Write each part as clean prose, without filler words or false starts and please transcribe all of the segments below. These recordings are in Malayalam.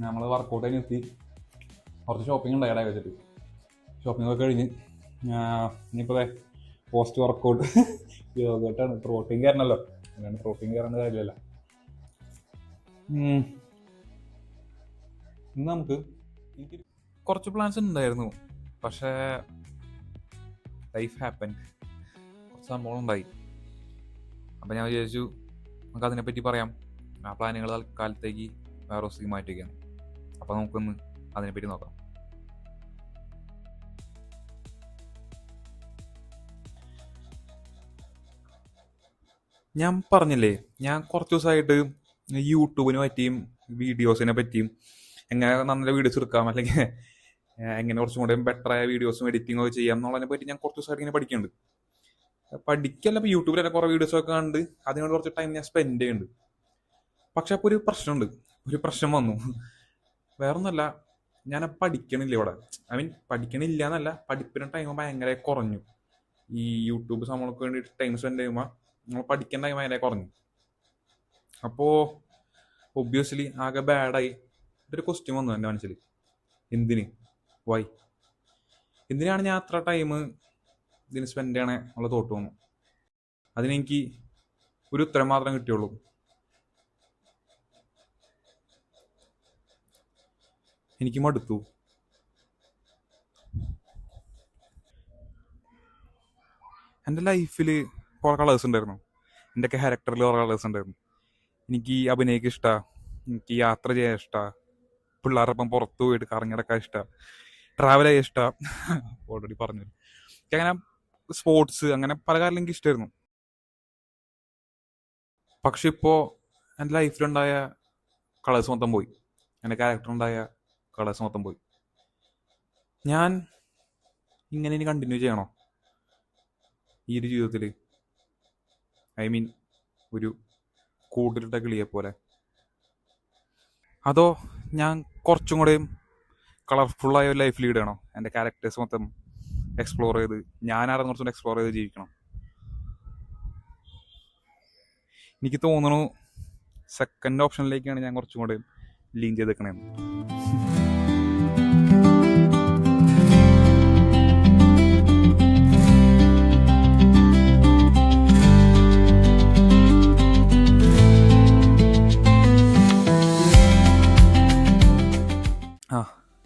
നമ്മൾ വർക്കൗട്ട് കഴിഞ്ഞ് എത്തി. കുറച്ച് ഷോപ്പിംഗ് ഉണ്ട് ഇടയിൽ വെച്ചിട്ട്. ഷോപ്പിംഗ് ഒക്കെ കഴിഞ്ഞ് ഇനിയിപ്പോൾ പോസ്റ്റ് വർക്കൗട്ട് യോഗട്ടാണ്. പ്രോട്ടീൻ കയറണമല്ലോ, അല്ലാണ്ട് പ്രോട്ടീൻ കയറേണ്ട കാര്യമല്ല. ഇന്ന് നമുക്ക് എനിക്ക് കുറച്ച് പ്ലാൻസ് ഉണ്ടായിരുന്നു, പക്ഷേ ലൈഫ് ഹാപ്പൻ, കുറച്ച് സംഭവങ്ങളുണ്ടായി. അപ്പം ഞാൻ വിചാരിച്ചു നമുക്ക് അതിനെപ്പറ്റി പറയാം. ആ പ്ലാനുകൾ തൽക്കാലത്തേക്ക് വേറെ ദിവസത്തേക്ക് മാറ്റി വയ്ക്കാം. അപ്പം നമുക്കൊന്ന് അതിനെപ്പറ്റി നോക്കാം. ഞാൻ പറഞ്ഞില്ലേ, ഞാൻ കുറച്ച് ദിവസമായിട്ട് യൂട്യൂബിനെ പറ്റിയും വീഡിയോസിനെ പറ്റിയും എങ്ങനെ നല്ല വീഡിയോസ് എടുക്കാം, അല്ലെങ്കിൽ എങ്ങനെ കുറച്ചും കൂടെ ബെറ്ററായ വീഡിയോസും എഡിറ്റിംഗ് ഒക്കെ ചെയ്യാം എന്നുള്ളതിനെ പറ്റി ഞാൻ കുറച്ച് ദിവസമായിട്ട് ഇങ്ങനെ പഠിക്കുന്നുണ്ട്. പഠിക്കല്ല, ഇപ്പോൾ യൂട്യൂബിൽ തന്നെ കുറേ വീഡിയോസൊക്കെ കണ്ട് അതിനോട് കുറച്ച് ടൈം ഞാൻ സ്പെൻഡ് ചെയ്യുന്നുണ്ട്. പക്ഷെ അപ്പോൾ ഒരു പ്രശ്നമുണ്ട്, ഒരു പ്രശ്നം വന്നു. വേറൊന്നുമല്ല, ഞാൻ പഠിക്കണില്ല ഇവിടെ. ഐ മീൻ പഠിക്കണില്ല എന്നല്ല, പഠിപ്പിന് ടൈം ഭയങ്കര കുറഞ്ഞു. ഈ യൂട്യൂബ് സംഭവങ്ങൾക്ക് വേണ്ടിയിട്ട് ടൈം സ്പെൻഡ് ചെയ്യുമ്പോൾ നമ്മൾ പഠിക്കേണ്ട ടൈം ഭയങ്കര കുറഞ്ഞു. അപ്പോൾ ഒബ്വിയസ്ലി ആകെ ബാഡായി. ഒരു ക്വസ്റ്റ്യൻ വന്നു എൻ്റെ മനസ്സിൽ, എന്തിന്, വൈ, എന്തിനാണ് ഞാൻ അത്ര ടൈം ഇതിന് സ്പെൻഡ് ചെയ്യണേ ഉള്ള തോട്ട് വന്നു. അതിനെനിക്ക് ഒരു ഉത്തരം മാത്രം കിട്ടിയുള്ളൂ. എനിക്ക് മടുത്തു. എൻ്റെ ലൈഫിൽ കുറേ കളേഴ്സ് ഉണ്ടായിരുന്നു, എൻ്റെ ക്യാരക്ടറിൽ കുറേ കളേഴ്സ് ഉണ്ടായിരുന്നു. എനിക്ക് അഭിനയിക്കാൻ ഇഷ്ടമാണ്, എനിക്ക് യാത്ര ചെയ്യാൻ ഇഷ്ടമാണ്, പിള്ളേരൊപ്പം പുറത്തു പോയിട്ട് കറങ്ങിടക്കാൻ ഇഷ്ടമാണ്, ട്രാവൽ ചെയ്യാൻ ഇഷ്ടമാണ്. ഓൾറെഡി പറഞ്ഞു. എനിക്ക് അങ്ങനെ സ്പോർട്സ് അങ്ങനെ പല കാര്യം എനിക്ക് ഇഷ്ടമായിരുന്നു. പക്ഷെ ഇപ്പോൾ എൻ്റെ ലൈഫിലുണ്ടായ കളേഴ്സ് മൊത്തം പോയി, എൻ്റെ ക്യാരക്ടറുണ്ടായ കളേഴ്സ് മൊത്തം പോയി. ഞാൻ ഇങ്ങനെ ഇനി കണ്ടിന്യൂ ചെയ്യണോ ഈ ഒരു ജീവിതത്തിൽ? ഐ മീൻ ഒരു കൂട്ടിലിട്ട കിളിയെ പോലെ, അതോ ഞാൻ കുറച്ചും കൂടെ കളർഫുള്ളായ ഒരു ലൈഫ് ലീഡ് ചെയ്യണോ? എൻ്റെ ക്യാരക്ടേഴ്സ് മൊത്തം എക്സ്പ്ലോർ ചെയ്ത് ഞാനായിരുന്നു കുറച്ചുകൂടെ എക്സ്പ്ലോർ ചെയ്ത് ജീവിക്കണം. എനിക്ക് തോന്നുന്നു സെക്കൻഡ് ഓപ്ഷനിലേക്കാണ് ഞാൻ കുറച്ചും കൂടെ ലീൻ ചെയ്തേക്കണേന്ന്.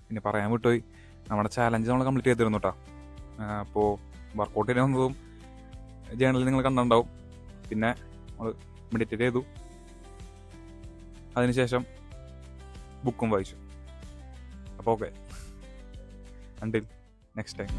പിന്നെ പറയാൻ വിട്ടുപോയി, നമ്മുടെ ചാലഞ്ച് നമ്മൾ കംപ്ലീറ്റ് ചെയ്തിരുന്നു കേട്ടോ. അപ്പോൾ വർക്കൗട്ട് ചെയ്യാൻ വന്നതും ജേണലിൽ നിങ്ങൾ കണ്ടിട്ടുണ്ടാവും. പിന്നെ നമ്മൾ മെഡിറ്റേറ്റ് ചെയ്തു, അതിനുശേഷം ബുക്കും വായിച്ചു. അപ്പോൾ ഓക്കെ, അണ്ടിൽ നെക്സ്റ്റ് ടൈം.